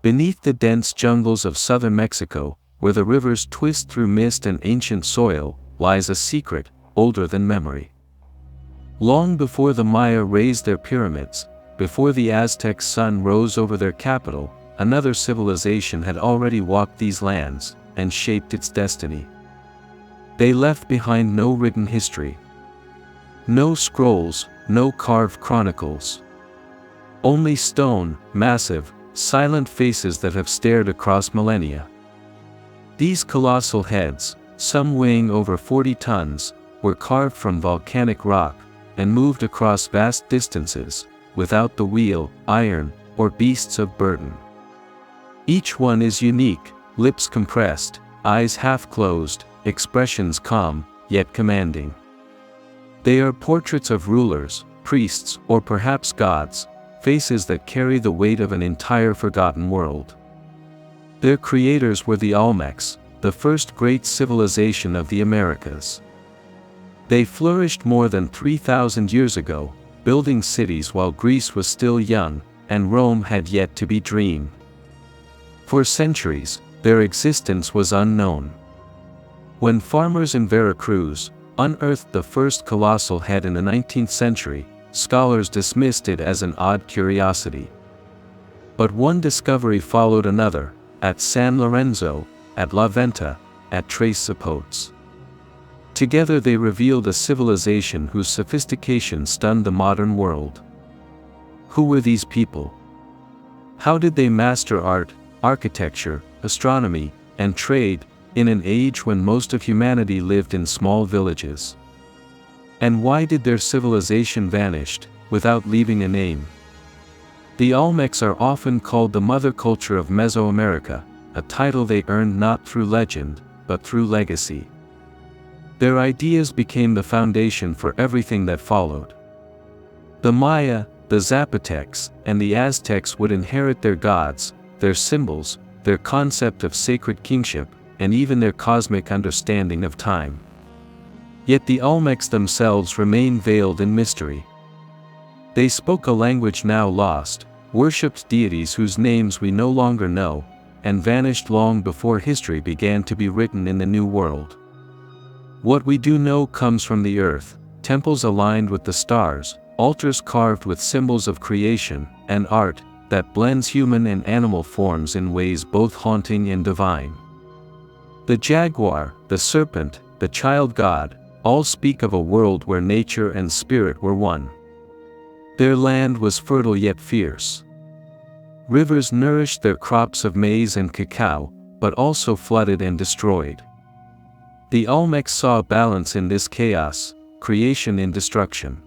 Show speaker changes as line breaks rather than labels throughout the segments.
Beneath the dense jungles of southern Mexico, where the rivers twist through mist and ancient soil, lies a secret, older than memory. Long before the Maya raised their pyramids, before the Aztec sun rose over their capital, another civilization had already walked these lands, and shaped its destiny. They left behind no written history. No scrolls, no carved chronicles. Only stone, massive, silent faces that have stared across millennia. These colossal heads, some weighing over 40 tons, were carved from volcanic rock, and moved across vast distances, without the wheel, iron, or beasts of burden. Each one is unique, lips compressed, eyes half closed, expressions calm, yet commanding. They are portraits of rulers, priests, or perhaps gods, faces that carry the weight of an entire forgotten world. Their creators were the Olmecs, the first great civilization of the Americas. They flourished more than 3,000 years ago, building cities while Greece was still young, and Rome had yet to be dreamed. For centuries, their existence was unknown. When farmers in Veracruz unearthed the first colossal head in the 19th century, scholars dismissed it as an odd curiosity. But one discovery followed another, at San Lorenzo, at La Venta, at Tres Zapotes. Together they revealed a civilization whose sophistication stunned the modern world. Who were these people? How did they master art, architecture, astronomy, and trade, in an age when most of humanity lived in small villages? And why did their civilization vanish, without leaving a name? The Olmecs are often called the mother culture of Mesoamerica, a title they earned not through legend, but through legacy. Their ideas became the foundation for everything that followed. The Maya, the Zapotecs, and the Aztecs would inherit their gods, their symbols, their concept of sacred kingship, and even their cosmic understanding of time. Yet the Olmecs themselves remain veiled in mystery. They spoke a language now lost, worshipped deities whose names we no longer know, and vanished long before history began to be written in the New World. What we do know comes from the earth, temples aligned with the stars, altars carved with symbols of creation, and art that blends human and animal forms in ways both haunting and divine. The jaguar, the serpent, the child god, all speak of a world where nature and spirit were one. Their land was fertile yet fierce. Rivers nourished their crops of maize and cacao, but also flooded and destroyed. The Olmecs saw balance in this chaos, creation in destruction.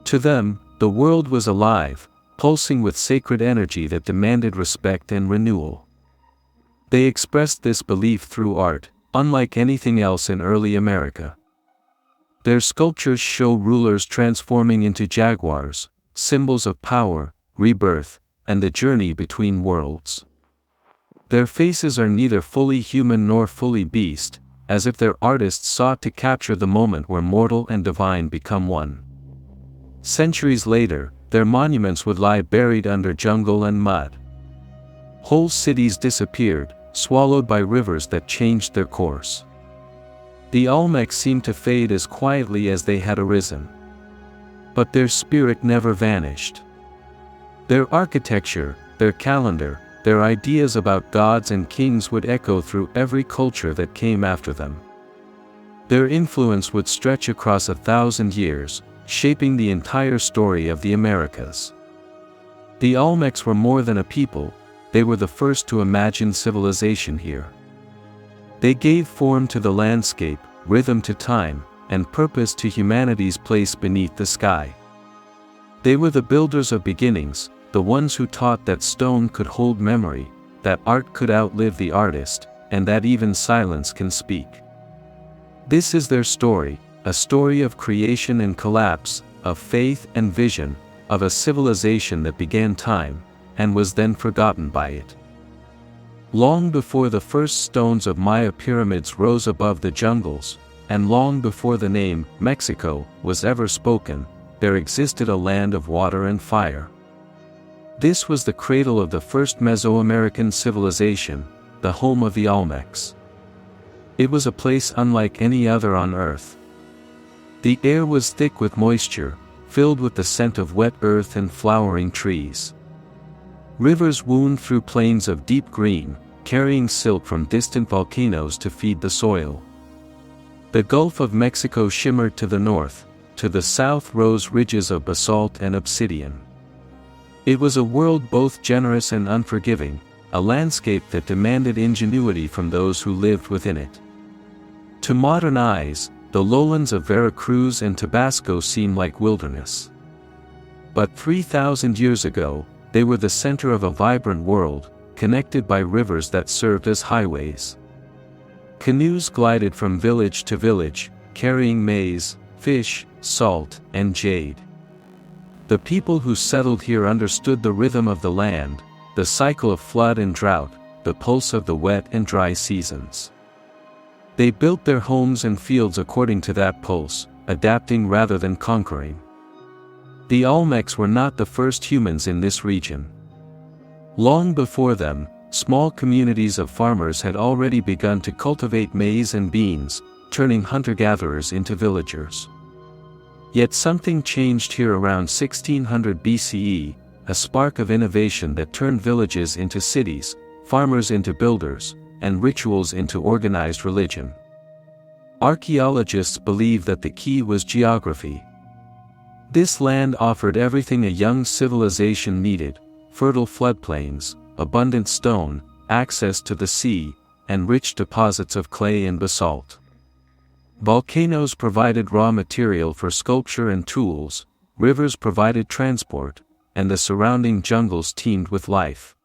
To them, the world was alive, pulsing with sacred energy that demanded respect and renewal. They expressed this belief through art, unlike anything else in early America. Their sculptures show rulers transforming into jaguars, symbols of power, rebirth, and the journey between worlds. Their faces are neither fully human nor fully beast, as if their artists sought to capture the moment where mortal and divine become one. Centuries later, their monuments would lie buried under jungle and mud. Whole cities disappeared, swallowed by rivers that changed their course. The Olmecs seemed to fade as quietly as they had arisen. But their spirit never vanished. Their architecture, their calendar, their ideas about gods and kings would echo through every culture that came after them. Their influence would stretch across 1,000 years, shaping the entire story of the Americas. The Olmecs were more than a people, they were the first to imagine civilization here. They gave form to the landscape, rhythm to time, and purpose to humanity's place beneath the sky. They were the builders of beginnings, the ones who taught that stone could hold memory, that art could outlive the artist, and that even silence can speak. This is their story, a story of creation and collapse, of faith and vision, of a civilization that began time, and was then forgotten by it. Long before the first stones of Maya pyramids rose above the jungles, and long before the name Mexico was ever spoken, there existed a land of water and fire. This was the cradle of the first Mesoamerican civilization, the home of the Olmecs. It was a place unlike any other on Earth. The air was thick with moisture, filled with the scent of wet earth and flowering trees. Rivers wound through plains of deep green, carrying silt from distant volcanoes to feed the soil. The Gulf of Mexico shimmered to the north, to the south rose ridges of basalt and obsidian. It was a world both generous and unforgiving, a landscape that demanded ingenuity from those who lived within it. To modern eyes, the lowlands of Veracruz and Tabasco seem like wilderness. But 3,000 years ago, they were the center of a vibrant world, connected by rivers that served as highways. Canoes glided from village to village, carrying maize, fish, salt, and jade. The people who settled here understood the rhythm of the land, the cycle of flood and drought, the pulse of the wet and dry seasons. They built their homes and fields according to that pulse, adapting rather than conquering. The Olmecs were not the first humans in this region. Long before them, small communities of farmers had already begun to cultivate maize and beans, turning hunter-gatherers into villagers. Yet something changed here around 1600 BCE, a spark of innovation that turned villages into cities, farmers into builders, and rituals into organized religion. Archaeologists believe that the key was geography. This land offered everything a young civilization needed: fertile floodplains, abundant stone, access to the sea, and rich deposits of clay and basalt. Volcanoes provided raw material for sculpture and tools, rivers provided transport, and the surrounding jungles teemed with life.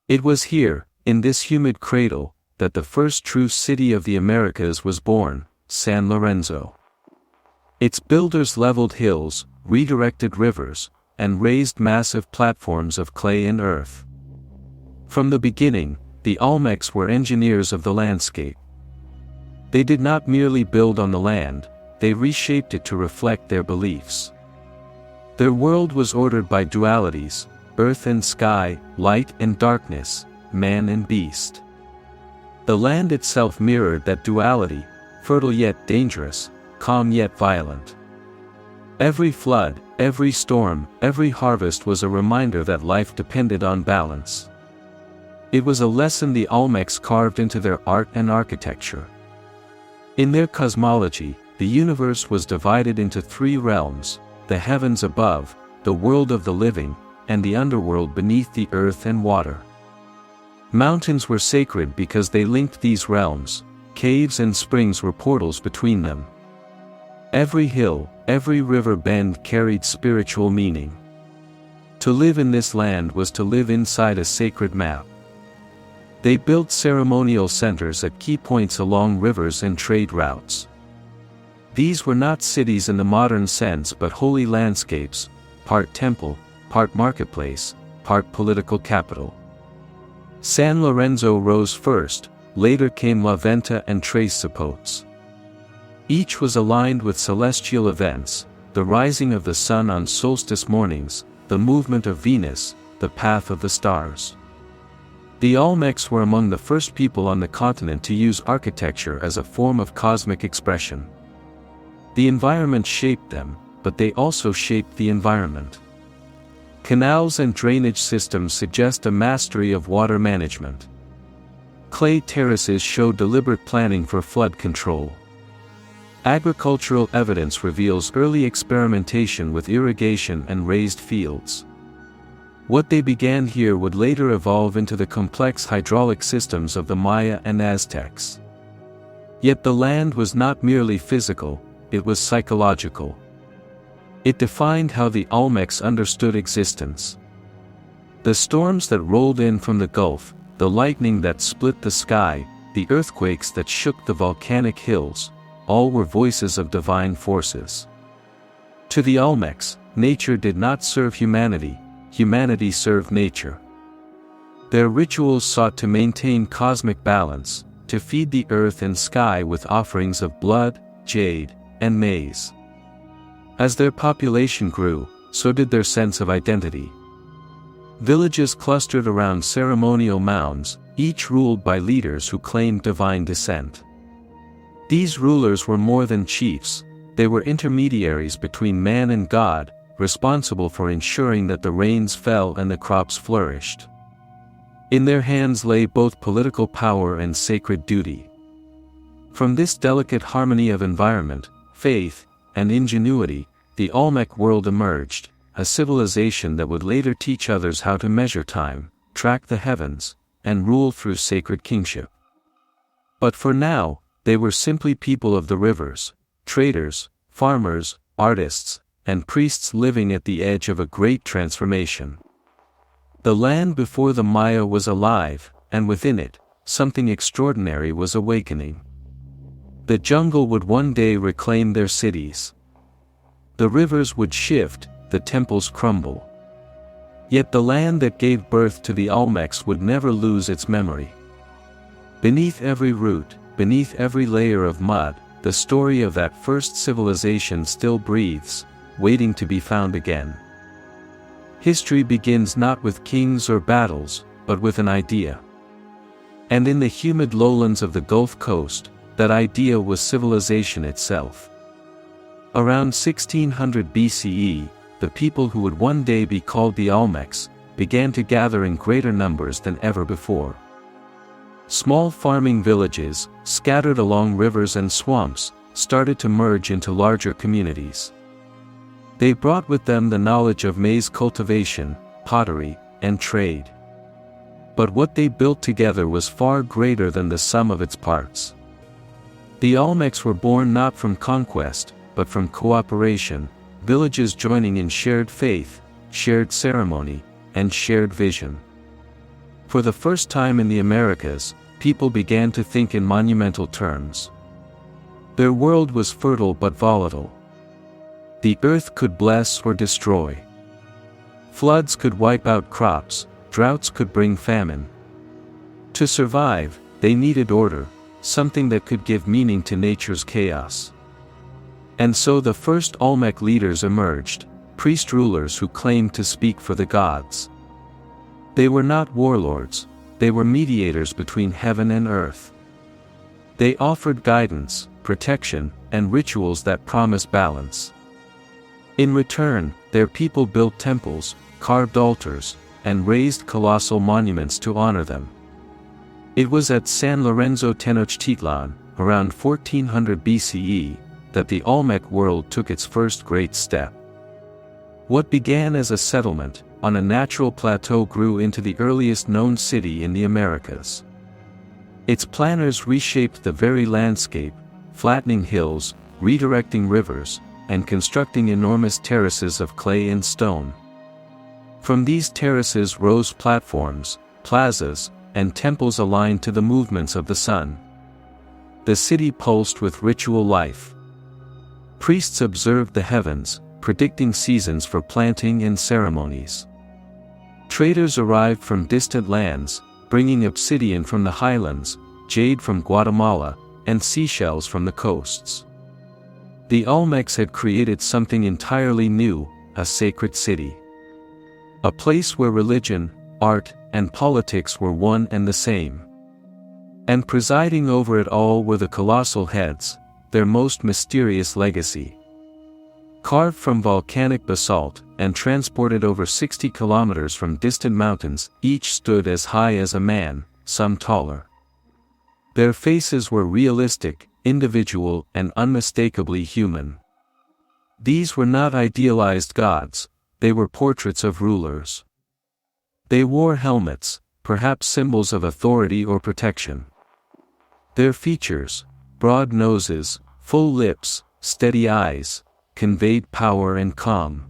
It was here, in this humid cradle, that the first true city of the Americas was born, San Lorenzo. Its builders leveled hills, redirected rivers, and raised massive platforms of clay and earth. From the beginning, the Olmecs were engineers of the landscape. They did not merely build on the land, they reshaped it to reflect their beliefs. Their world was ordered by dualities: earth and sky, light and darkness, man and beast. The land itself mirrored that duality, fertile yet dangerous, calm yet violent. Every flood, every storm, every harvest was a reminder that life depended on balance. It was a lesson the Olmecs carved into their art and architecture. In their cosmology, the universe was divided into three realms: the heavens above, the world of the living, and the underworld beneath the earth and water. Mountains were sacred because they linked these realms, caves and springs were portals between them. Every hill, every river bend carried spiritual meaning. To live in this land was to live inside a sacred map. They built ceremonial centers at key points along rivers and trade routes. These were not cities in the modern sense but holy landscapes, part temple, part marketplace, part political capital. San Lorenzo rose first, later came La Venta and Tres Zapotes. Each was aligned with celestial events: the rising of the sun on solstice mornings, the movement of Venus, the path of the stars. The Olmecs were among the first people on the continent to use architecture as a form of cosmic expression. The environment shaped them, but they also shaped the environment. Canals and drainage systems suggest a mastery of water management. Clay terraces show deliberate planning for flood control. Agricultural evidence reveals early experimentation with irrigation and raised fields. What they began here would later evolve into the complex hydraulic systems of the Maya and Aztecs. Yet the land was not merely physical, it was psychological. It defined how the Olmecs understood existence. The storms that rolled in from the Gulf, the lightning that split the sky, the earthquakes that shook the volcanic hills, all were voices of divine forces. To the Olmecs, nature did not serve humanity, humanity served nature. Their rituals sought to maintain cosmic balance, to feed the earth and sky with offerings of blood, jade, and maize. As their population grew, so did their sense of identity. Villages clustered around ceremonial mounds, each ruled by leaders who claimed divine descent. These rulers were more than chiefs, they were intermediaries between man and God, responsible for ensuring that the rains fell and the crops flourished. In their hands lay both political power and sacred duty. From this delicate harmony of environment, faith, and ingenuity, the Olmec world emerged, a civilization that would later teach others how to measure time, track the heavens, and rule through sacred kingship. But for now, they were simply people of the rivers, traders, farmers, artists, and priests living at the edge of a great transformation. The land before the Maya was alive, and within it, something extraordinary was awakening. The jungle would one day reclaim their cities. The rivers would shift, the temples crumble. Yet the land that gave birth to the Olmecs would never lose its memory. Beneath every root, beneath every layer of mud, the story of that first civilization still breathes, waiting to be found again. History begins not with kings or battles, but with an idea. And in the humid lowlands of the Gulf Coast, that idea was civilization itself. Around 1600 BCE, the people who would one day be called the Olmecs began to gather in greater numbers than ever before. Small farming villages, scattered along rivers and swamps, started to merge into larger communities. They brought with them the knowledge of maize cultivation, pottery, and trade. But what they built together was far greater than the sum of its parts. The Olmecs were born not from conquest, but from cooperation, villages joining in shared faith, shared ceremony, and shared vision. For the first time in the Americas, people began to think in monumental terms. Their world was fertile but volatile. The earth could bless or destroy. Floods could wipe out crops, droughts could bring famine. To survive, they needed order, something that could give meaning to nature's chaos. And so the first Olmec leaders emerged, priest rulers who claimed to speak for the gods. They were not warlords, they were mediators between heaven and earth. They offered guidance, protection, and rituals that promised balance. In return, their people built temples, carved altars, and raised colossal monuments to honor them. It was at San Lorenzo Tenochtitlan, around 1400 BCE, that the Olmec world took its first great step. What began as a settlement on a natural plateau grew into the earliest known city in the Americas. Its planners reshaped the very landscape, flattening hills, redirecting rivers, and constructing enormous terraces of clay and stone. From these terraces rose platforms, plazas, and temples aligned to the movements of the sun. The city pulsed with ritual life. Priests observed the heavens, predicting seasons for planting and ceremonies. Traders arrived from distant lands, bringing obsidian from the highlands, jade from Guatemala, and seashells from the coasts. The Olmecs had created something entirely new, a sacred city. A place where religion, art, and politics were one and the same. And presiding over it all were the colossal heads, their most mysterious legacy. Carved from volcanic basalt, and transported over 60 kilometers from distant mountains, each stood as high as a man, some taller. Their faces were realistic, individual, and unmistakably human. These were not idealized gods, they were portraits of rulers. They wore helmets, perhaps symbols of authority or protection. Their features, broad noses, full lips, steady eyes, conveyed power and calm.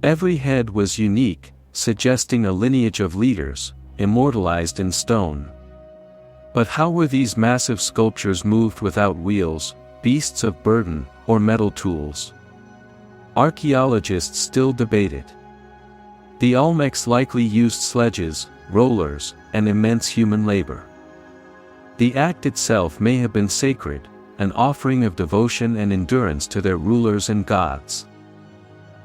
Every head was unique, suggesting a lineage of leaders, immortalized in stone. But how were these massive sculptures moved without wheels, beasts of burden, or metal tools? Archaeologists still debate it. The Olmecs likely used sledges, rollers, and immense human labor. The act itself may have been sacred, an offering of devotion and endurance to their rulers and gods.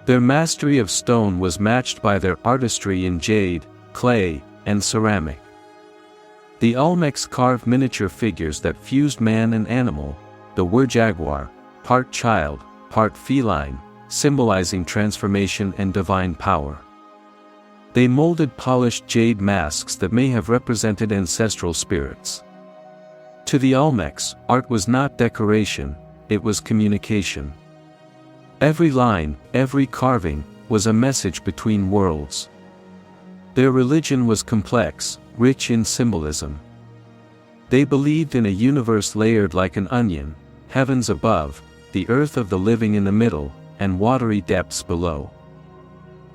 Their mastery of stone was matched by their artistry in jade, clay, and ceramic. The Olmecs carved miniature figures that fused man and animal, the were-jaguar, part child, part feline, symbolizing transformation and divine power. They molded polished jade masks that may have represented ancestral spirits. To the Olmecs, art was not decoration, it was communication. Every line, every carving, was a message between worlds. Their religion was complex, rich in symbolism. They believed in a universe layered like an onion, heavens above, the earth of the living in the middle, and watery depths below.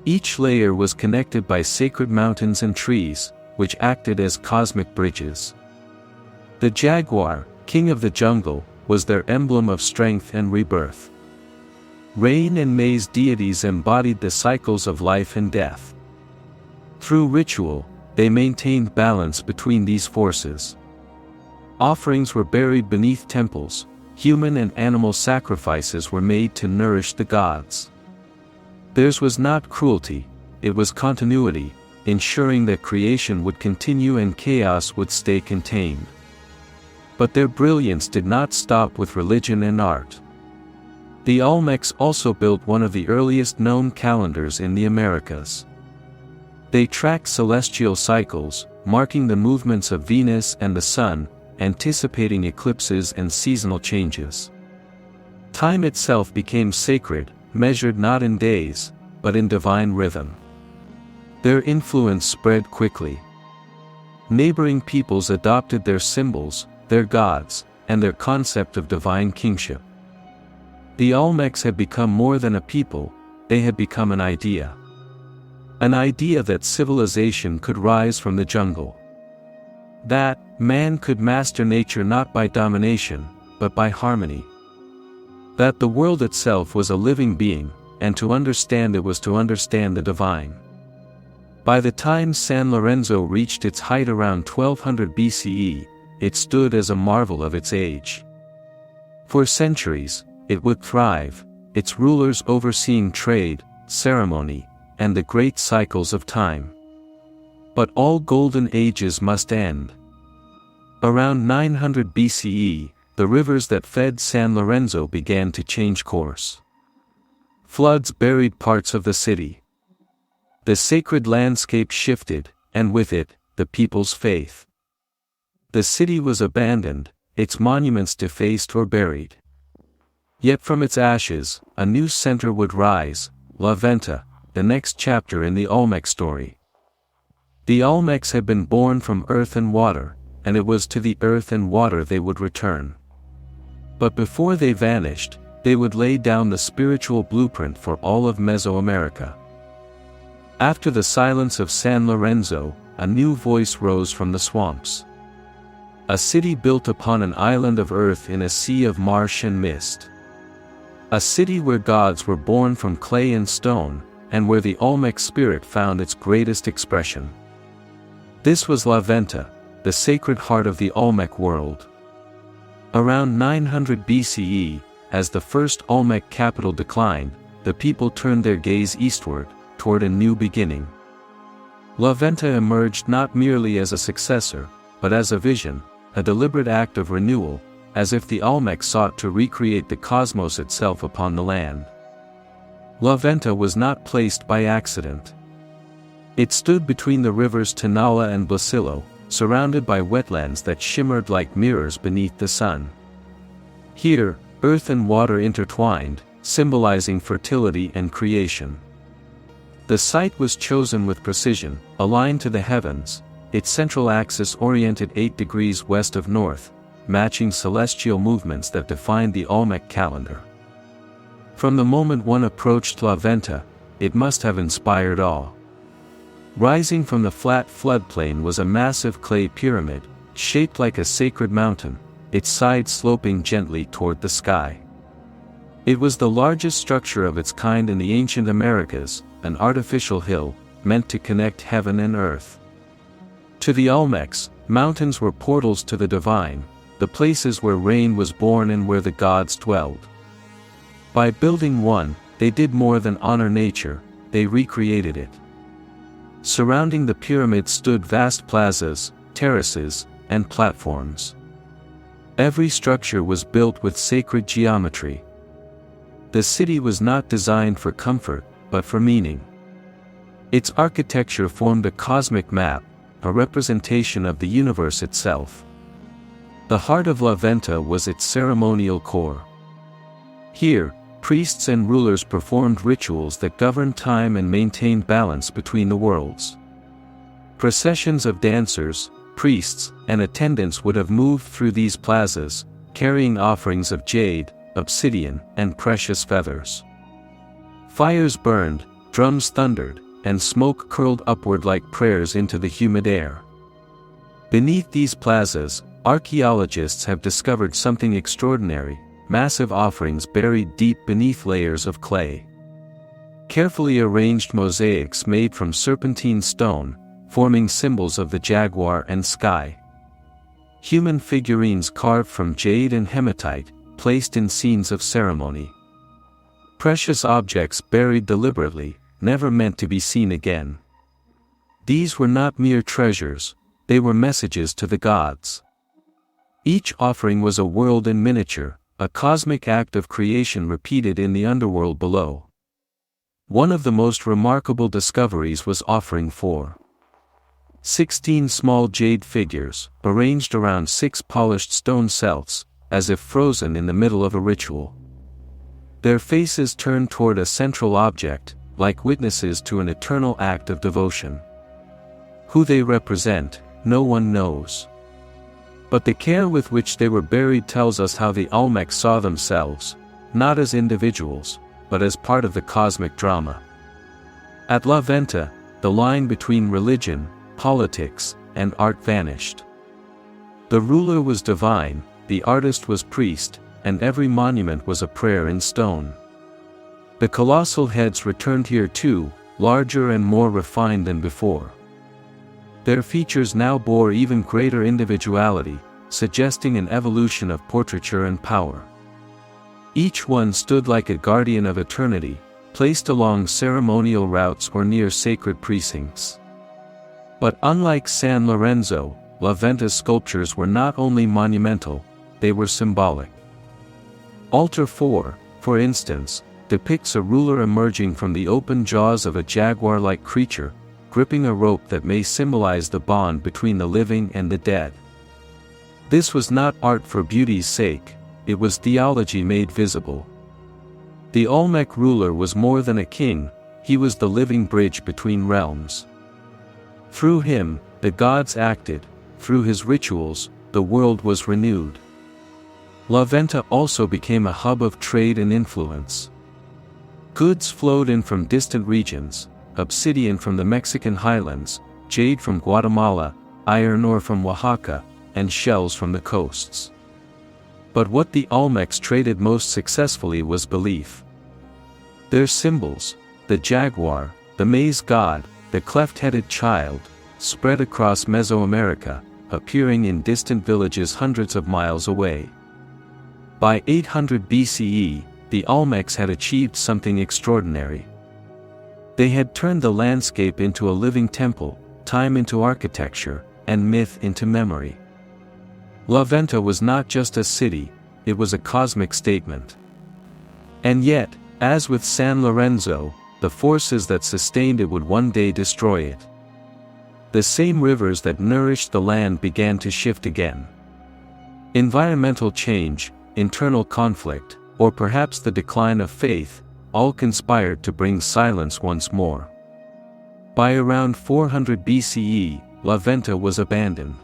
Each layer was connected by sacred mountains and trees, which acted as cosmic bridges. The jaguar, king of the jungle, was their emblem of strength and rebirth. Rain and maize deities embodied the cycles of life and death. Through ritual, they maintained balance between these forces. Offerings were buried beneath temples, human and animal sacrifices were made to nourish the gods. Theirs was not cruelty, it was continuity, ensuring that creation would continue and chaos would stay contained. But their brilliance did not stop with religion and art. The Olmecs also built one of the earliest known calendars in the Americas. They tracked celestial cycles, marking the movements of Venus and the Sun, anticipating eclipses and seasonal changes. Time itself became sacred, measured not in days, but in divine rhythm. Their influence spread quickly. Neighboring peoples adopted their symbols, their gods, and their concept of divine kingship. The Olmecs had become more than a people, they had become an idea. An idea that civilization could rise from the jungle. That man could master nature not by domination, but by harmony. That the world itself was a living being, and to understand it was to understand the divine. By the time San Lorenzo reached its height around 1200 BCE, it stood as a marvel of its age. For centuries, it would thrive, its rulers overseeing trade, ceremony, and the great cycles of time. But all golden ages must end. Around 900 BCE, the rivers that fed San Lorenzo began to change course. Floods buried parts of the city. The sacred landscape shifted, and with it, the people's faith. The city was abandoned, its monuments defaced or buried. Yet from its ashes, a new center would rise, La Venta, the next chapter in the Olmec story. The Olmecs had been born from earth and water, and it was to the earth and water they would return. But before they vanished, they would lay down the spiritual blueprint for all of Mesoamerica. After the silence of San Lorenzo, a new voice rose from the swamps. A city built upon an island of earth in a sea of marsh and mist. A city where gods were born from clay and stone, and where the Olmec spirit found its greatest expression. This was La Venta, the sacred heart of the Olmec world. Around 900 BCE, as the first Olmec capital declined, the people turned their gaze eastward, toward a new beginning. La Venta emerged not merely as a successor, but as a vision, a deliberate act of renewal, as if the Olmecs sought to recreate the cosmos itself upon the land. La Venta was not placed by accident. It stood between the rivers Tanala and Blasillo, surrounded by wetlands that shimmered like mirrors beneath the sun. Here, earth and water intertwined, symbolizing fertility and creation. The site was chosen with precision, aligned to the heavens, its central axis oriented 8 degrees west of north, matching celestial movements that defined the Olmec calendar. From the moment one approached La Venta, it must have inspired awe. Rising from the flat floodplain was a massive clay pyramid, shaped like a sacred mountain, its sides sloping gently toward the sky. It was the largest structure of its kind in the ancient Americas, an artificial hill, meant to connect heaven and earth. To the Olmecs, mountains were portals to the divine, the places where rain was born and where the gods dwelled. By building one, they did more than honor nature, they recreated it. Surrounding the pyramids stood vast plazas, terraces, and platforms. Every structure was built with sacred geometry. The city was not designed for comfort, but for meaning. Its architecture formed a cosmic map, a representation of the universe itself. The heart of La Venta was its ceremonial core. Here, priests and rulers performed rituals that governed time and maintained balance between the worlds. Processions of dancers, priests, and attendants would have moved through these plazas, carrying offerings of jade, obsidian, and precious feathers. Fires burned, drums thundered, and smoke curled upward like prayers into the humid air. Beneath these plazas, archaeologists have discovered something extraordinary: massive offerings buried deep beneath layers of clay. Carefully arranged mosaics made from serpentine stone, forming symbols of the jaguar and sky. Human figurines carved from jade and hematite, placed in scenes of ceremony. Precious objects buried deliberately, never meant to be seen again. These were not mere treasures, they were messages to the gods. Each offering was a world in miniature, a cosmic act of creation repeated in the underworld below. One of the most remarkable discoveries was offering 16 small jade figures, arranged around 6 polished stone celts, as if frozen in the middle of a ritual. Their faces turned toward a central object, like witnesses to an eternal act of devotion. Who they represent, no one knows. But the care with which they were buried tells us how the Olmecs saw themselves, not as individuals, but as part of the cosmic drama. At La Venta, the line between religion, politics, and art vanished. The ruler was divine, the artist was priest, and every monument was a prayer in stone. The colossal heads returned here too, larger and more refined than before. Their features now bore even greater individuality, suggesting an evolution of portraiture and power. Each one stood like a guardian of eternity, placed along ceremonial routes or near sacred precincts. But unlike San Lorenzo, La Venta's sculptures were not only monumental, they were symbolic. Altar 4, for instance, depicts a ruler emerging from the open jaws of a jaguar-like creature, gripping a rope that may symbolize the bond between the living and the dead. This was not art for beauty's sake, it was theology made visible. The Olmec ruler was more than a king, he was the living bridge between realms. Through him, the gods acted, through his rituals, the world was renewed. La Venta also became a hub of trade and influence. Goods flowed in from distant regions, obsidian from the Mexican highlands, jade from Guatemala, iron ore from Oaxaca, and shells from the coasts. But what the Olmecs traded most successfully was belief. Their symbols, the jaguar, the maize god, the cleft-headed child, spread across Mesoamerica, appearing in distant villages hundreds of miles away. By 800 BCE, the Olmecs had achieved something extraordinary. They had turned the landscape into a living temple, time into architecture, and myth into memory. La Venta was not just a city, it was a cosmic statement. And yet, as with San Lorenzo, the forces that sustained it would one day destroy it. The same rivers that nourished the land began to shift again. Environmental change, internal conflict, or perhaps the decline of faith, all conspired to bring silence once more. By around 400 BCE, La Venta was abandoned.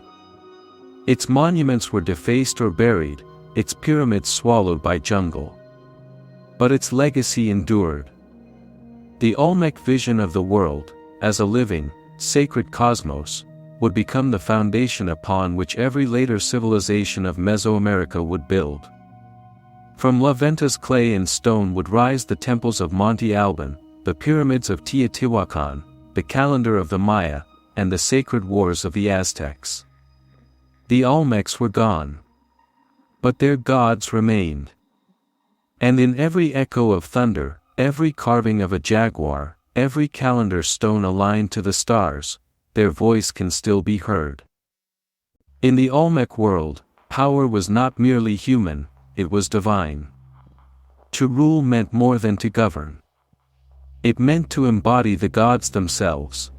Its monuments were defaced or buried, its pyramids swallowed by jungle. But its legacy endured. The Olmec vision of the world, as a living, sacred cosmos, would become the foundation upon which every later civilization of Mesoamerica would build. From La Venta's clay and stone would rise the temples of Monte Alban, the pyramids of Teotihuacan, the calendar of the Maya, and the sacred wars of the Aztecs. The Olmecs were gone. But their gods remained. And in every echo of thunder, every carving of a jaguar, every calendar stone aligned to the stars, their voice can still be heard. In the Olmec world, power was not merely human, it was divine. To rule meant more than to govern. It meant to embody the gods themselves.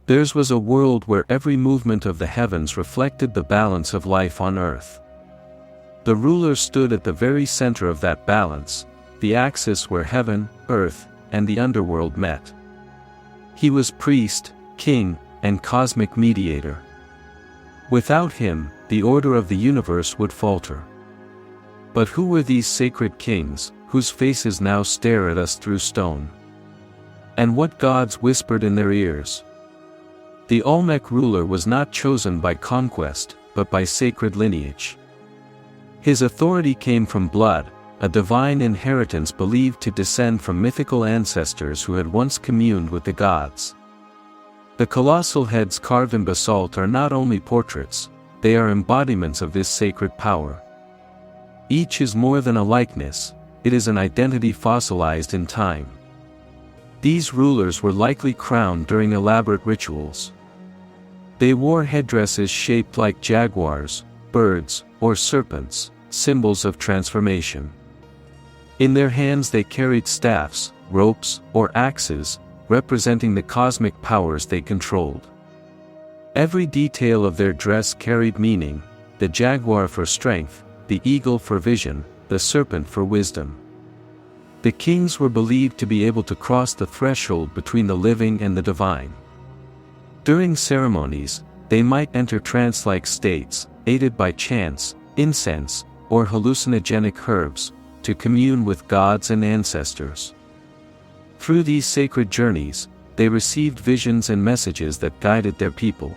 Theirs was a world where every movement of the heavens reflected the balance of life on earth. The ruler stood at the very center of that balance, the axis where heaven, earth, and the underworld met. He was priest, king, and cosmic mediator. Without him, the order of the universe would falter. But who were these sacred kings, whose faces now stare at us through stone? And what gods whispered in their ears? The Olmec ruler was not chosen by conquest, but by sacred lineage. His authority came from blood, a divine inheritance believed to descend from mythical ancestors who had once communed with the gods. The colossal heads carved in basalt are not only portraits, they are embodiments of this sacred power. Each is more than a likeness, it is an identity fossilized in time. These rulers were likely crowned during elaborate rituals. They wore headdresses shaped like jaguars, birds, or serpents, symbols of transformation. In their hands they carried staffs, ropes, or axes, representing the cosmic powers they controlled. Every detail of their dress carried meaning, the jaguar for strength, the eagle for vision, the serpent for wisdom. The kings were believed to be able to cross the threshold between the living and the divine. During ceremonies, they might enter trance-like states, aided by chants, incense, or hallucinogenic herbs, to commune with gods and ancestors. Through these sacred journeys, they received visions and messages that guided their people.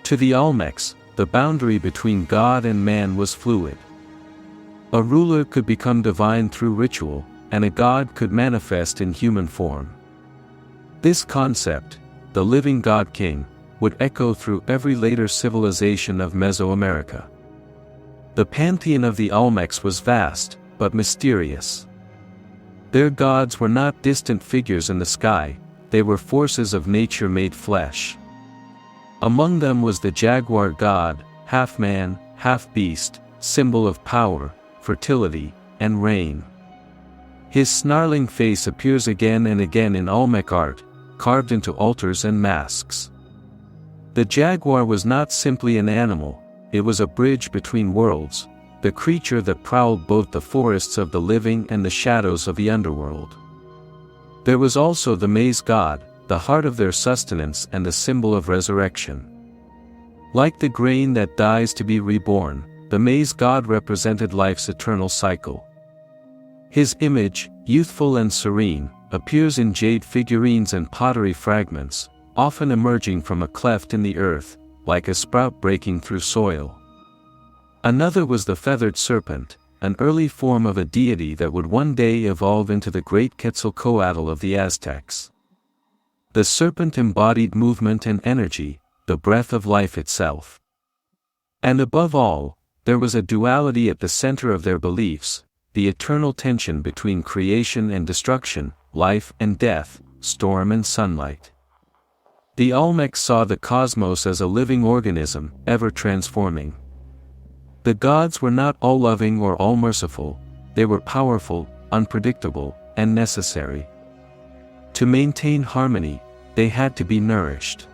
To the Olmecs, the boundary between God and man was fluid. A ruler could become divine through ritual, and a god could manifest in human form. This concept, the living god-king, would echo through every later civilization of Mesoamerica. The pantheon of the Olmecs was vast, but mysterious. Their gods were not distant figures in the sky, they were forces of nature made flesh. Among them was the jaguar god, half man, half beast, symbol of power, fertility, and rain. His snarling face appears again and again in Olmec art, carved into altars and masks. The jaguar was not simply an animal, it was a bridge between worlds, the creature that prowled both the forests of the living and the shadows of the underworld. There was also the maize god, the heart of their sustenance and the symbol of resurrection. Like the grain that dies to be reborn, the maize god represented life's eternal cycle. His image, youthful and serene, appears in jade figurines and pottery fragments, often emerging from a cleft in the earth, like a sprout breaking through soil. Another was the feathered serpent, an early form of a deity that would one day evolve into the great Quetzalcoatl of the Aztecs. The serpent embodied movement and energy, the breath of life itself. And above all, there was a duality at the center of their beliefs, the eternal tension between creation and destruction, life and death, storm and sunlight. The Olmecs saw the cosmos as a living organism, ever transforming. The gods were not all-loving or all-merciful, they were powerful, unpredictable, and necessary. To maintain harmony, they had to be nourished.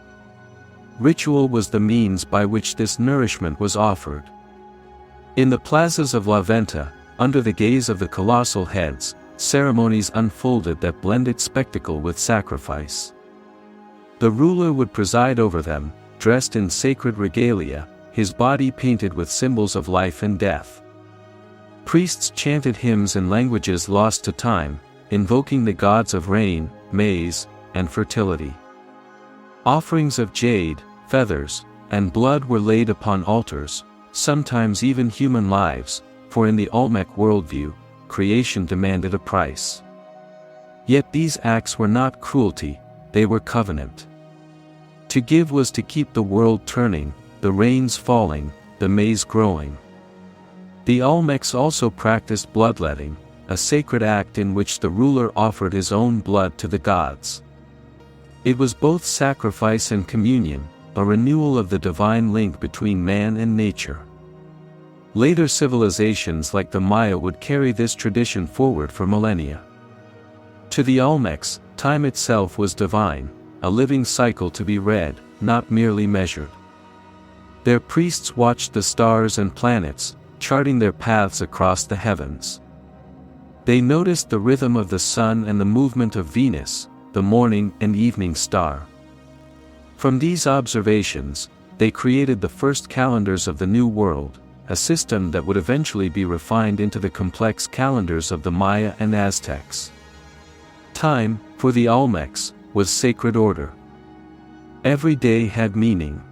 Ritual was the means by which this nourishment was offered. In the plazas of La Venta, under the gaze of the colossal heads, ceremonies unfolded that blended spectacle with sacrifice. The ruler would preside over them, dressed in sacred regalia, his body painted with symbols of life and death. Priests chanted hymns in languages lost to time, invoking the gods of rain, maize, and fertility. Offerings of jade, feathers, and blood were laid upon altars, sometimes even human lives, for in the Olmec worldview, creation demanded a price. Yet these acts were not cruelty, they were covenant. To give was to keep the world turning, the rains falling, the maize growing. The Olmecs also practiced bloodletting, a sacred act in which the ruler offered his own blood to the gods. It was both sacrifice and communion, a renewal of the divine link between man and nature. Later civilizations like the Maya would carry this tradition forward for millennia. To the Olmecs, time itself was divine, a living cycle to be read, not merely measured. Their priests watched the stars and planets, charting their paths across the heavens. They noticed the rhythm of the sun and the movement of Venus, the morning and evening star. From these observations, they created the first calendars of the New World, a system that would eventually be refined into the complex calendars of the Maya and Aztecs. Time, for the Olmecs, was sacred order. Every day had meaning.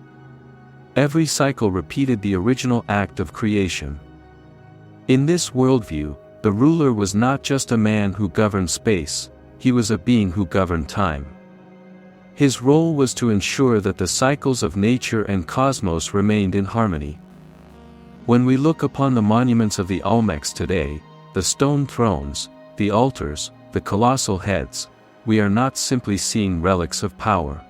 Every cycle repeated the original act of creation. In this worldview, the ruler was not just a man who governed space, he was a being who governed time. His role was to ensure that the cycles of nature and cosmos remained in harmony. When we look upon the monuments of the Olmecs today, the stone thrones, the altars, the colossal heads, we are not simply seeing relics of power.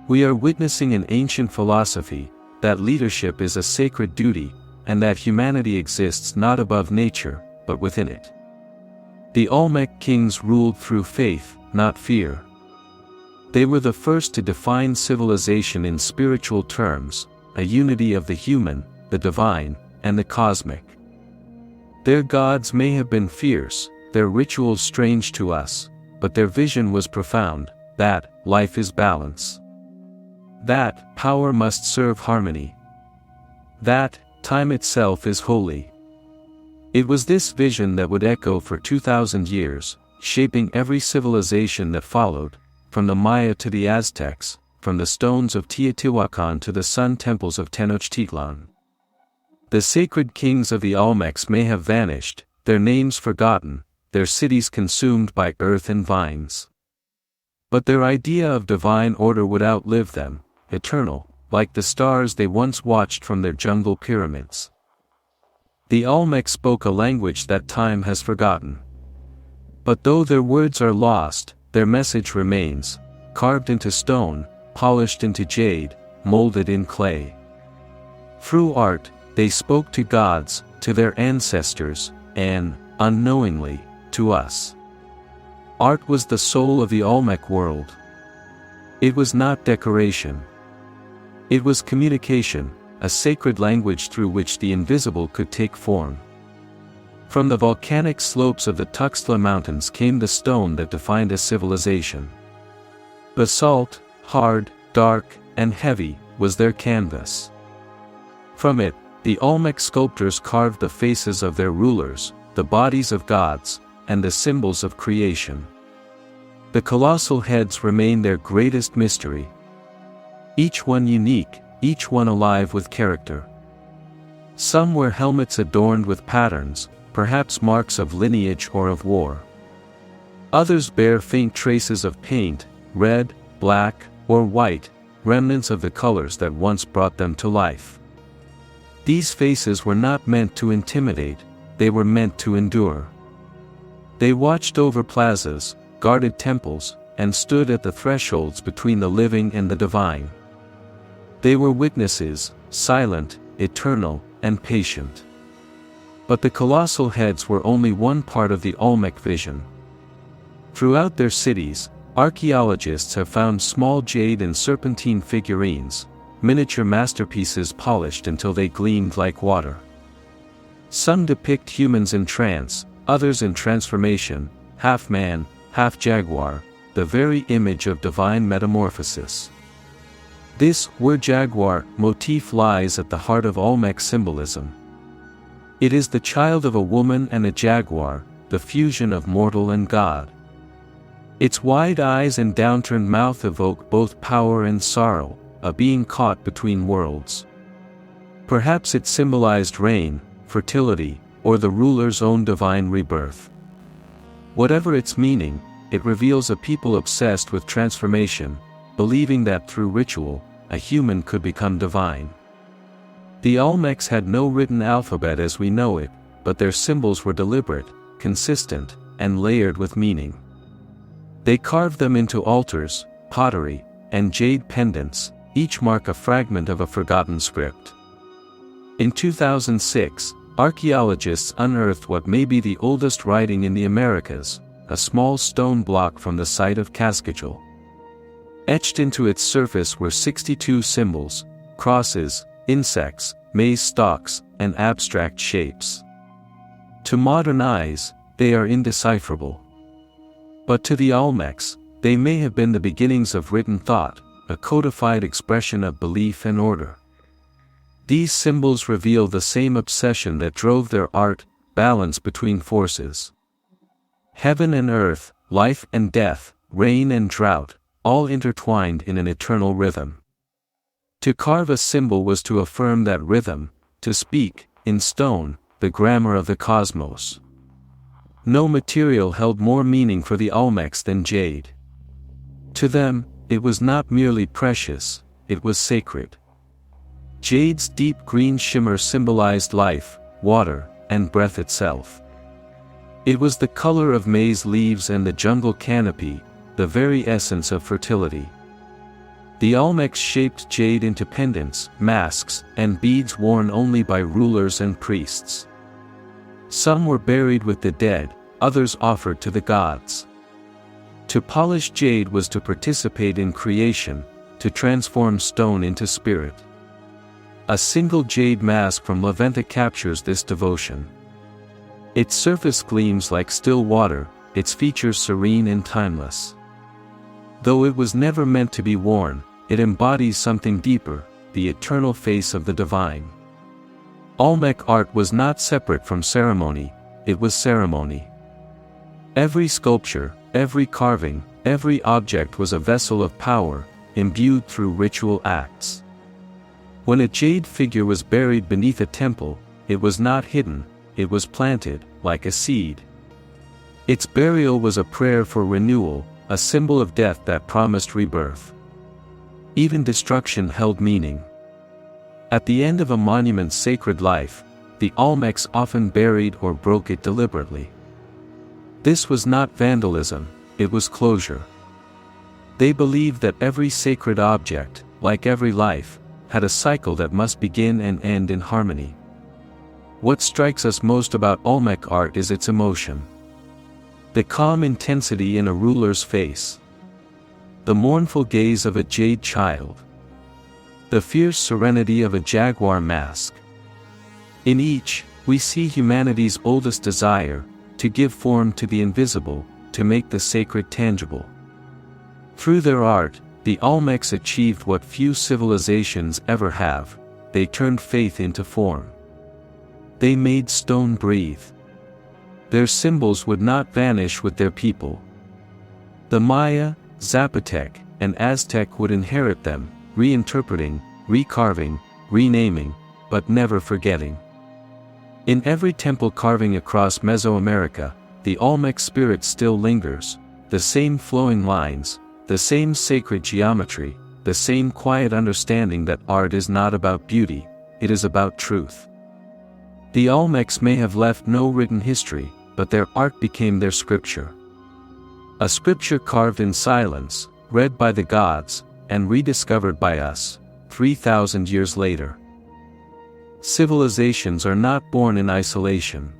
We are witnessing an ancient philosophy, that leadership is a sacred duty, and that humanity exists not above nature, but within it. The Olmec kings ruled through faith, not fear. They were the first to define civilization in spiritual terms, a unity of the human, the divine, and the cosmic. Their gods may have been fierce, their rituals strange to us, but their vision was profound, that life is balance. That power must serve harmony. That time itself is holy. It was this vision that would echo for 2,000 years, shaping every civilization that followed, from the Maya to the Aztecs, from the stones of Teotihuacan to the sun temples of Tenochtitlan. The sacred kings of the Olmecs may have vanished, their names forgotten, their cities consumed by earth and vines. But their idea of divine order would outlive them, eternal, like the stars they once watched from their jungle pyramids. The Olmecs spoke a language that time has forgotten. But though their words are lost, their message remains, carved into stone, polished into jade, molded in clay. Through art, they spoke to gods, to their ancestors, and, unknowingly, to us. Art was the soul of the Olmec world. It was not decoration. It was communication, a sacred language through which the invisible could take form. From the volcanic slopes of the Tuxtla Mountains came the stone that defined a civilization. Basalt, hard, dark, and heavy, was their canvas. From it, the Olmec sculptors carved the faces of their rulers, the bodies of gods, and the symbols of creation. The colossal heads remain their greatest mystery. Each one unique, each one alive with character. Some wear helmets adorned with patterns, perhaps marks of lineage or of war. Others bear faint traces of paint, red, black, or white, remnants of the colors that once brought them to life. These faces were not meant to intimidate, they were meant to endure. They watched over plazas, guarded temples, and stood at the thresholds between the living and the divine. They were witnesses, silent, eternal, and patient. But the colossal heads were only one part of the Olmec vision. Throughout their cities, archaeologists have found small jade and serpentine figurines, miniature masterpieces polished until they gleamed like water. Some depict humans in trance, others in transformation, half man, half jaguar, the very image of divine metamorphosis. This were-jaguar motif lies at the heart of Olmec symbolism. It is the child of a woman and a jaguar, the fusion of mortal and god. Its wide eyes and downturned mouth evoke both power and sorrow, a being caught between worlds. Perhaps it symbolized rain, fertility, or the ruler's own divine rebirth. Whatever its meaning, it reveals a people obsessed with transformation, believing that through ritual, a human could become divine. The Olmecs had no written alphabet as we know it, but their symbols were deliberate, consistent, and layered with meaning. They carved them into altars, pottery, and jade pendants, each mark a fragment of a forgotten script. In 2006, archaeologists unearthed what may be the oldest writing in the Americas, a small stone block from the site of Cascajal. Etched into its surface were 62 symbols, crosses, insects, maize stalks, and abstract shapes. To modern eyes, they are indecipherable. But to the Olmecs, they may have been the beginnings of written thought, a codified expression of belief and order. These symbols reveal the same obsession that drove their art, balance between forces. Heaven and earth, life and death, rain and drought, all intertwined in an eternal rhythm. To carve a symbol was to affirm that rhythm, to speak, in stone, the grammar of the cosmos. No material held more meaning for the Olmecs than jade. To them, it was not merely precious, it was sacred. Jade's deep green shimmer symbolized life, water, and breath itself. It was the color of maize leaves and the jungle canopy, the very essence of fertility. The Olmecs shaped jade into pendants, masks, and beads worn only by rulers and priests. Some were buried with the dead, others offered to the gods. To polish jade was to participate in creation, to transform stone into spirit. A single jade mask from Venta captures this devotion. Its surface gleams like still water, its features serene and timeless. Though it was never meant to be worn, it embodies something deeper, the eternal face of the divine. Olmec art was not separate from ceremony, it was ceremony. Every sculpture, every carving, every object was a vessel of power, imbued through ritual acts. When a jade figure was buried beneath a temple, it was not hidden, it was planted, like a seed. Its burial was a prayer for renewal, a symbol of death that promised rebirth. Even destruction held meaning. At the end of a monument's sacred life, the Olmecs often buried or broke it deliberately. This was not vandalism, it was closure. They believed that every sacred object, like every life, had a cycle that must begin and end in harmony. What strikes us most about Olmec art is its emotion. The calm intensity in a ruler's face. The mournful gaze of a jade child. The fierce serenity of a jaguar mask. In each, we see humanity's oldest desire, to give form to the invisible, to make the sacred tangible. Through their art, the Olmecs achieved what few civilizations ever have, they turned faith into form. They made stone breathe. Their symbols would not vanish with their people. The Maya, Zapotec, and Aztec would inherit them, reinterpreting, recarving, renaming, but never forgetting. In every temple carving across Mesoamerica, the Olmec spirit still lingers, the same flowing lines, the same sacred geometry, the same quiet understanding that art is not about beauty, it is about truth. The Olmecs may have left no written history, but their art became their scripture. A scripture carved in silence, read by the gods, and rediscovered by us, 3,000 years later. Civilizations are not born in isolation.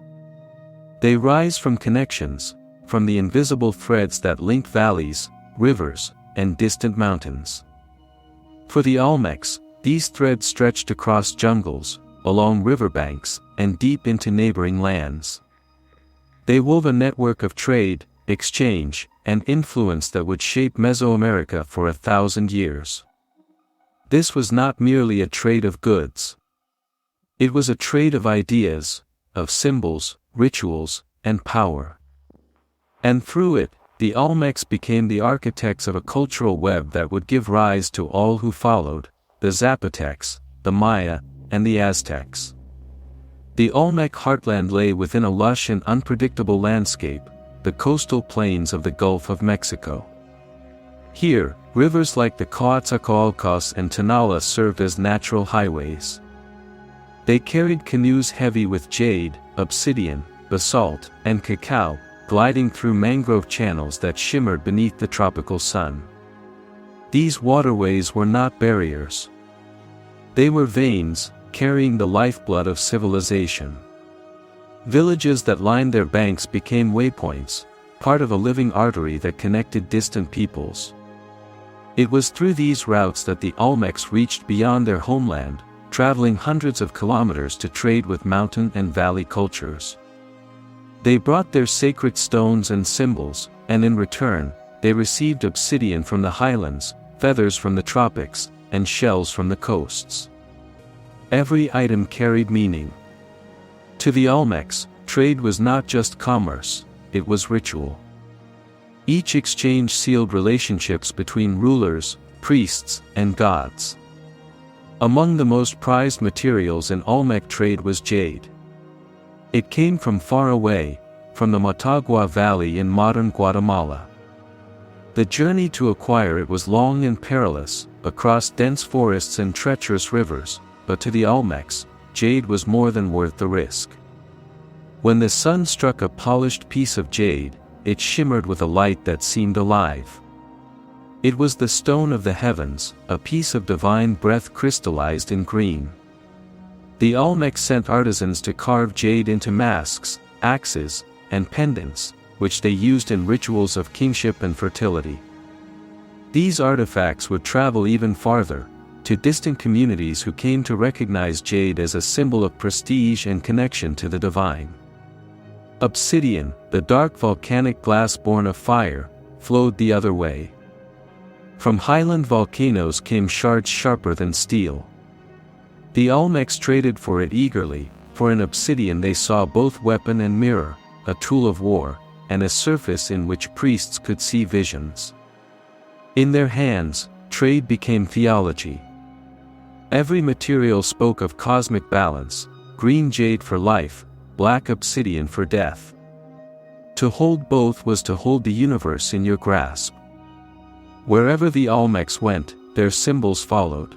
They rise from connections, from the invisible threads that link valleys, rivers, and distant mountains. For the Olmecs, these threads stretched across jungles, along riverbanks, and deep into neighboring lands. They wove a network of trade, exchange, and influence that would shape Mesoamerica for 1,000 years. This was not merely a trade of goods. It was a trade of ideas, of symbols, rituals, and power. And through it, the Olmecs became the architects of a cultural web that would give rise to all who followed, the Zapotecs, the Maya, and the Aztecs. The Olmec heartland lay within a lush and unpredictable landscape, the coastal plains of the Gulf of Mexico. Here, rivers like the Coatzacoalcos and Tonala served as natural highways. They carried canoes heavy with jade, obsidian, basalt, and cacao, gliding through mangrove channels that shimmered beneath the tropical sun. These waterways were not barriers. They were veins, carrying the lifeblood of civilization. Villages that lined their banks became waypoints, part of a living artery that connected distant peoples. It was through these routes that the Olmecs reached beyond their homeland, traveling hundreds of kilometers to trade with mountain and valley cultures. They brought their sacred stones and symbols, and in return, they received obsidian from the highlands, feathers from the tropics, and shells from the coasts. Every item carried meaning. To the Olmecs, trade was not just commerce, it was ritual. Each exchange sealed relationships between rulers, priests, and gods. Among the most prized materials in Olmec trade was jade. It came from far away, from the Motagua Valley in modern Guatemala. The journey to acquire it was long and perilous, across dense forests and treacherous rivers, but to the Olmecs, jade was more than worth the risk. When the sun struck a polished piece of jade, it shimmered with a light that seemed alive. It was the stone of the heavens, a piece of divine breath crystallized in green. The Olmecs sent artisans to carve jade into masks, axes, and pendants, which they used in rituals of kingship and fertility. These artifacts would travel even farther, to distant communities who came to recognize jade as a symbol of prestige and connection to the divine. Obsidian, the dark volcanic glass born of fire, flowed the other way. From highland volcanoes came shards sharper than steel. The Olmecs traded for it eagerly, for in obsidian they saw both weapon and mirror, a tool of war, and a surface in which priests could see visions. In their hands, trade became theology. Every material spoke of cosmic balance, green jade for life, black obsidian for death. To hold both was to hold the universe in your grasp. Wherever the Olmecs went, their symbols followed.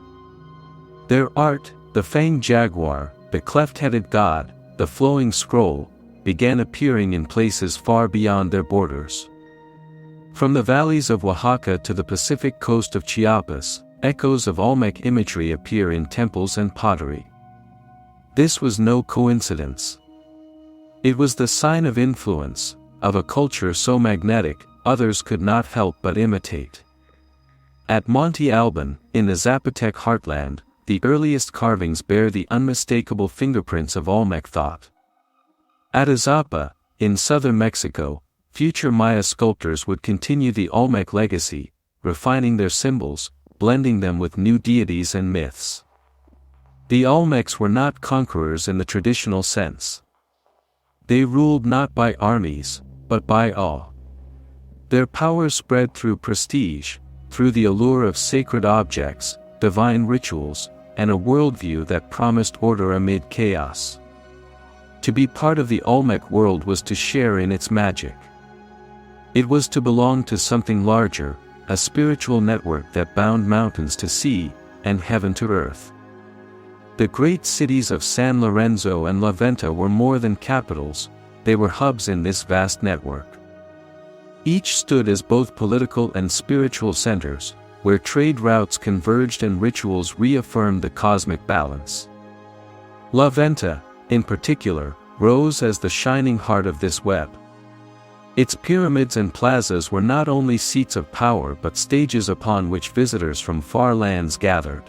Their art, the fanged jaguar, the cleft-headed god, the flowing scroll, began appearing in places far beyond their borders. From the valleys of Oaxaca to the Pacific coast of Chiapas, echoes of Olmec imagery appear in temples and pottery. This was no coincidence. It was the sign of influence, of a culture so magnetic, others could not help but imitate. At Monte Alban, in the Zapotec heartland, the earliest carvings bear the unmistakable fingerprints of Olmec thought. At Azapa, in southern Mexico, future Maya sculptors would continue the Olmec legacy, refining their symbols, blending them with new deities and myths. The Olmecs were not conquerors in the traditional sense. They ruled not by armies, but by awe. Their power spread through prestige, through the allure of sacred objects, divine rituals, and a worldview that promised order amid chaos. To be part of the Olmec world was to share in its magic. It was to belong to something larger, a spiritual network that bound mountains to sea, and heaven to earth. The great cities of San Lorenzo and La Venta were more than capitals, they were hubs in this vast network. Each stood as both political and spiritual centers, where trade routes converged and rituals reaffirmed the cosmic balance. La Venta, in particular, rose as the shining heart of this web. Its pyramids and plazas were not only seats of power but stages upon which visitors from far lands gathered.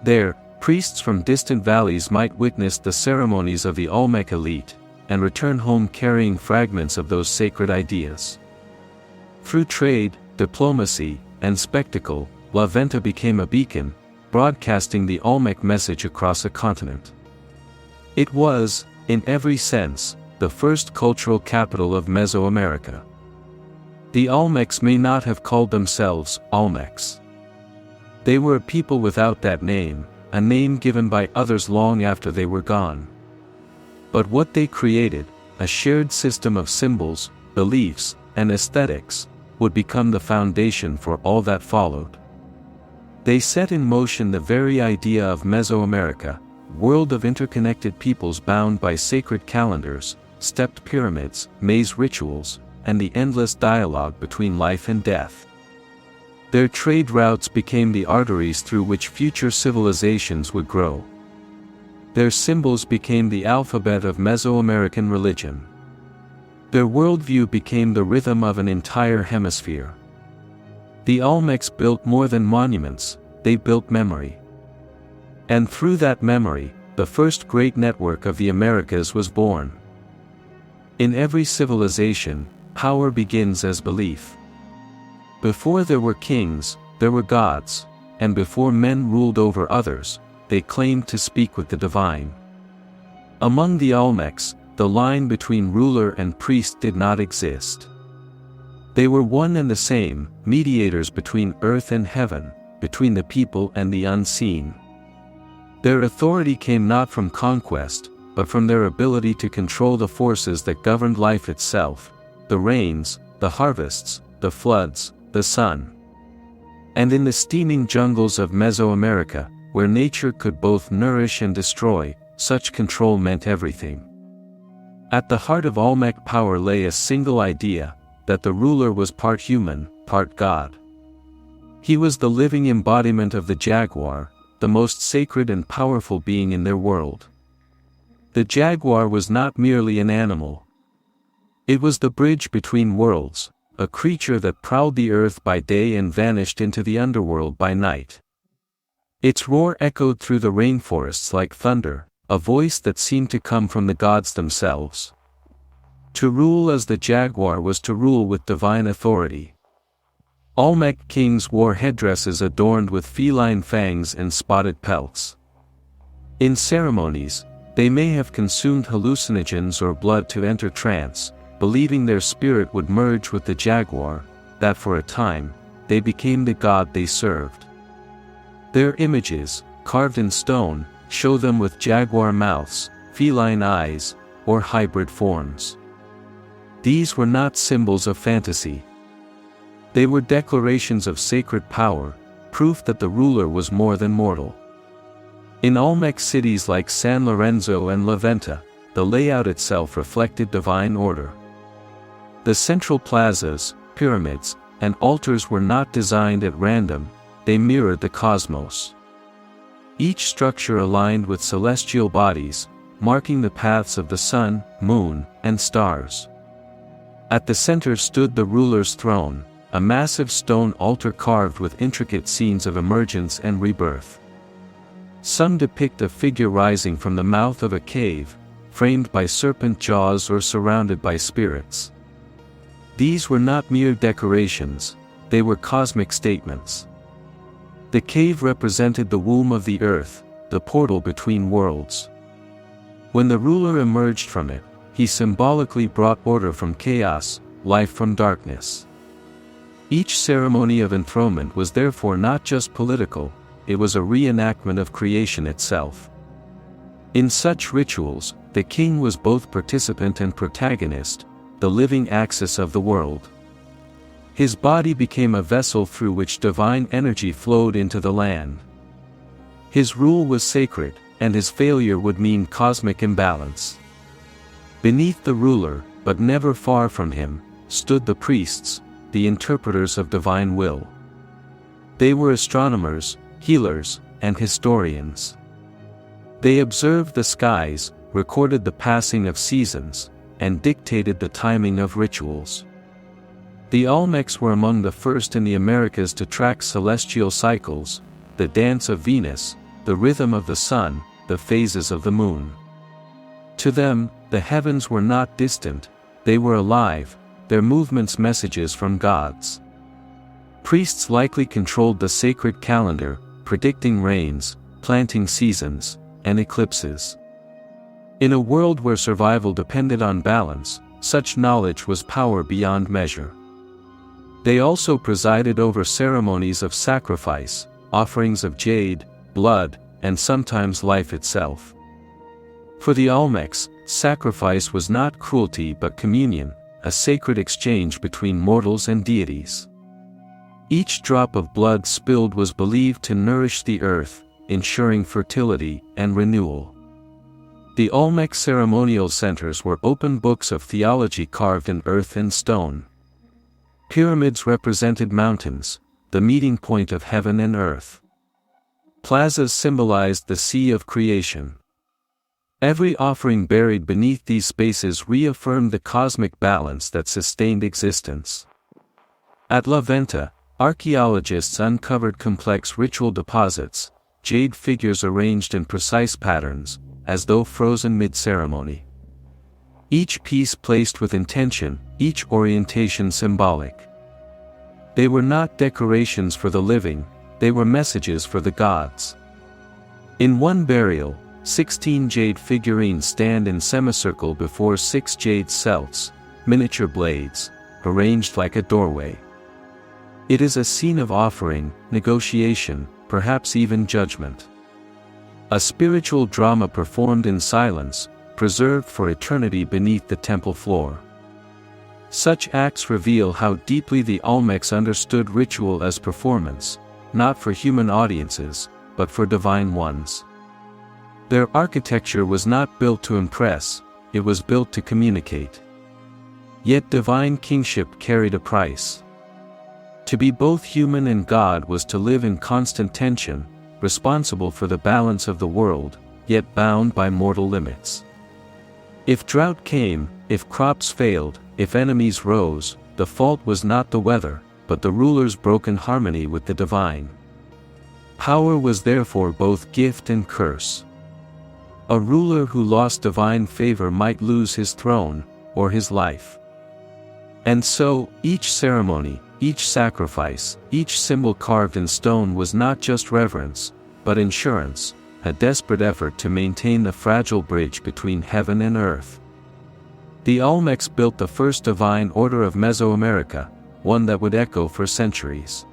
There, priests from distant valleys might witness the ceremonies of the Olmec elite, and return home carrying fragments of those sacred ideas. Through trade, diplomacy, and spectacle, La Venta became a beacon, broadcasting the Olmec message across a continent. It was, in every sense, the first cultural capital of Mesoamerica. The Olmecs may not have called themselves Olmecs. They were a people without that name, a name given by others long after they were gone. But what they created, a shared system of symbols, beliefs, and aesthetics, would become the foundation for all that followed. They set in motion the very idea of Mesoamerica, world of interconnected peoples bound by sacred calendars, stepped pyramids, maze rituals, and the endless dialogue between life and death. Their trade routes became the arteries through which future civilizations would grow. Their symbols became the alphabet of Mesoamerican religion. Their worldview became the rhythm of an entire hemisphere. The Olmecs built more than monuments, they built memory. And through that memory, the first great network of the Americas was born. In every civilization, power begins as belief. Before there were kings, there were gods, and before men ruled over others, they claimed to speak with the divine. Among the Olmecs, the line between ruler and priest did not exist. They were one and the same, mediators between earth and heaven, between the people and the unseen. Their authority came not from conquest, but from their ability to control the forces that governed life itself, the rains, the harvests, the floods, the sun. And in the steaming jungles of Mesoamerica, where nature could both nourish and destroy, such control meant everything. At the heart of Olmec power lay a single idea, that the ruler was part human, part god. He was the living embodiment of the jaguar, the most sacred and powerful being in their world. The jaguar was not merely an animal. It was the bridge between worlds, a creature that prowled the earth by day and vanished into the underworld by night. Its roar echoed through the rainforests like thunder, a voice that seemed to come from the gods themselves. To rule as the jaguar was to rule with divine authority. Olmec kings wore headdresses adorned with feline fangs and spotted pelts. In ceremonies, they may have consumed hallucinogens or blood to enter trance, believing their spirit would merge with the jaguar, that for a time, they became the god they served. Their images, carved in stone, show them with jaguar mouths, feline eyes, or hybrid forms. These were not symbols of fantasy. They were declarations of sacred power, proof that the ruler was more than mortal. In Olmec cities like San Lorenzo and Venta, the layout itself reflected divine order. The central plazas, pyramids, and altars were not designed at random, they mirrored the cosmos. Each structure aligned with celestial bodies, marking the paths of the sun, moon, and stars. At the center stood the ruler's throne, a massive stone altar carved with intricate scenes of emergence and rebirth. Some depict a figure rising from the mouth of a cave, framed by serpent jaws or surrounded by spirits. These were not mere decorations, they were cosmic statements. The cave represented the womb of the earth, the portal between worlds. When the ruler emerged from it, he symbolically brought order from chaos, life from darkness. Each ceremony of enthronement was therefore not just political, it was a reenactment of creation itself. In such rituals, the king was both participant and protagonist, the living axis of the world. His body became a vessel through which divine energy flowed into the land. His rule was sacred, and his failure would mean cosmic imbalance. Beneath the ruler, but never far from him, stood the priests, the interpreters of divine will. They were astronomers, healers, and historians. They observed the skies, recorded the passing of seasons, and dictated the timing of rituals. The Olmecs were among the first in the Americas to track celestial cycles, the dance of Venus, the rhythm of the sun, the phases of the moon. To them, the heavens were not distant, they were alive, their movements messages from gods. Priests likely controlled the sacred calendar, predicting rains, planting seasons, and eclipses. In a world where survival depended on balance, such knowledge was power beyond measure. They also presided over ceremonies of sacrifice, offerings of jade, blood, and sometimes life itself. For the Olmecs, sacrifice was not cruelty but communion, a sacred exchange between mortals and deities. Each drop of blood spilled was believed to nourish the earth, ensuring fertility and renewal. The Olmec ceremonial centers were open books of theology carved in earth and stone. Pyramids represented mountains, the meeting point of heaven and earth. Plazas symbolized the sea of creation. Every offering buried beneath these spaces reaffirmed the cosmic balance that sustained existence. At La Venta, archaeologists uncovered complex ritual deposits, jade figures arranged in precise patterns, as though frozen mid-ceremony. Each piece placed with intention, each orientation symbolic. They were not decorations for the living, they were messages for the gods. In one burial, 16 jade figurines stand in semicircle before 6 jade celts, miniature blades, arranged like a doorway. It is a scene of offering, negotiation, perhaps even judgment. A spiritual drama performed in silence, preserved for eternity beneath the temple floor. Such acts reveal how deeply the Olmecs understood ritual as performance, not for human audiences, but for divine ones. Their architecture was not built to impress, it was built to communicate. Yet divine kingship carried a price. To be both human and God was to live in constant tension, responsible for the balance of the world, yet bound by mortal limits. If drought came, if crops failed, if enemies rose, the fault was not the weather, but the ruler's broken harmony with the divine. Power was therefore both gift and curse. A ruler who lost divine favor might lose his throne, or his life. And so, each ceremony, each sacrifice, each symbol carved in stone was not just reverence, but insurance, a desperate effort to maintain the fragile bridge between heaven and earth. The Olmecs built the first divine order of Mesoamerica, one that would echo for centuries.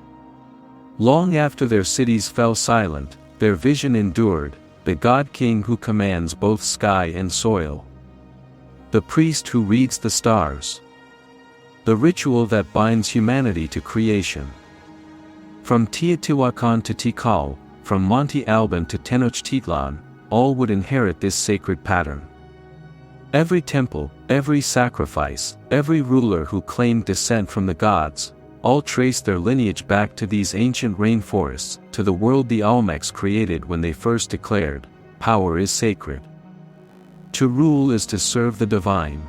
Long after their cities fell silent, their vision endured, the God-King who commands both sky and soil. The priest who reads the stars. The ritual that binds humanity to creation. From Teotihuacan to Tikal, from Monte Alban to Tenochtitlan, all would inherit this sacred pattern. Every temple, every sacrifice, every ruler who claimed descent from the gods, all traced their lineage back to these ancient rainforests, to the world the Olmecs created when they first declared, "Power is sacred. To rule is to serve the divine."